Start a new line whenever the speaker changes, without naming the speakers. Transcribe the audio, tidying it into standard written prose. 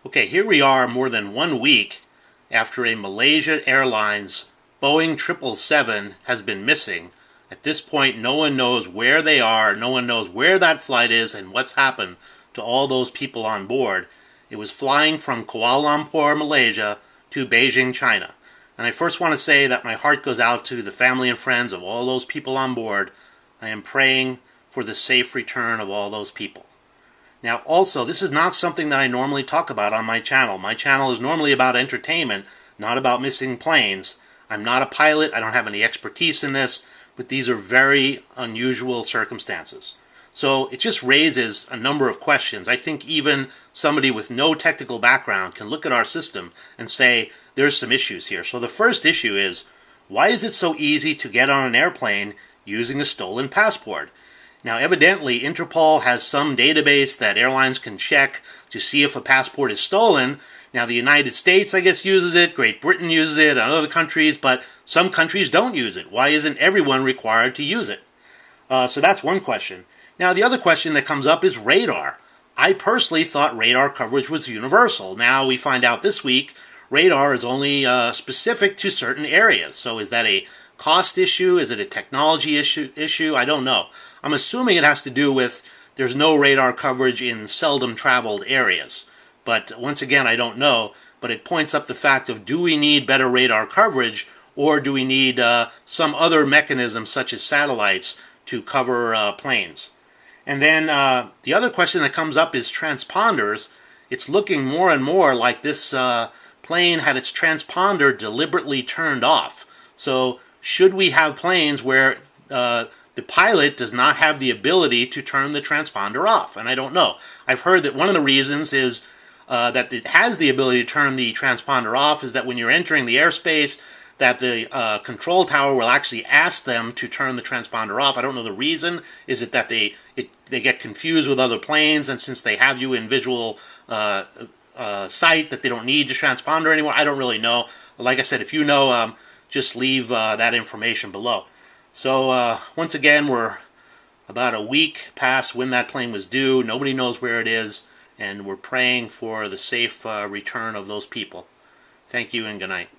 Okay, here we are more than 1 week after a Malaysian Airlines Boeing 777 has been missing. At this point, no one knows where they are, no one knows where that flight is and what's happened to all those people on board. It was flying from Kuala Lumpur, Malaysia to Beijing, China. And I first want to say that my heart goes out to the family and friends of all those people on board. I am praying for the safe return of all those people. Now also, this is not something that I normally talk about on my channel. My channel is normally about entertainment, not about missing planes. I'm not a pilot, I don't have any expertise in this, but these are very unusual circumstances. So it just raises a number of questions. I think even somebody with no technical background can look at our system and say, there's some issues here. So the first issue is, why is it so easy to get on an airplane using a stolen passport? Now, evidently, Interpol has some database that airlines can check to see if a passport is stolen. Now, the United States, I guess, uses it. Great Britain uses it, and other countries, but some countries don't use it. Why isn't everyone required to use it? So that's one question. Now, the other question that comes up is radar. I personally thought radar coverage was universal. Now, we find out this week, radar is only specific to certain areas. So is that a cost issue? Is it a technology issue? I don't know. I'm assuming it has to do with there's no radar coverage in seldom traveled areas. But once again, I don't know. But it points up the fact of, do we need better radar coverage, or do we need some other mechanism such as satellites to cover planes? And then the other question that comes up is transponders. It's looking more and more like this plane had its transponder deliberately turned off. So should we have planes where the pilot does not have the ability to turn the transponder off? And I don't know. I've heard that one of the reasons is that it has the ability to turn the transponder off is that when you're entering the airspace, that the control tower will actually ask them to turn the transponder off. I don't know the reason. Is it that they get confused with other planes, and since they have you in visual sight, that they don't need the transponder anymore? I don't really know. Like I said, if you know, just leave that information below. So once again, we're about a week past when that plane was due. Nobody knows where it is, and we're praying for the safe return of those people. Thank you and good night.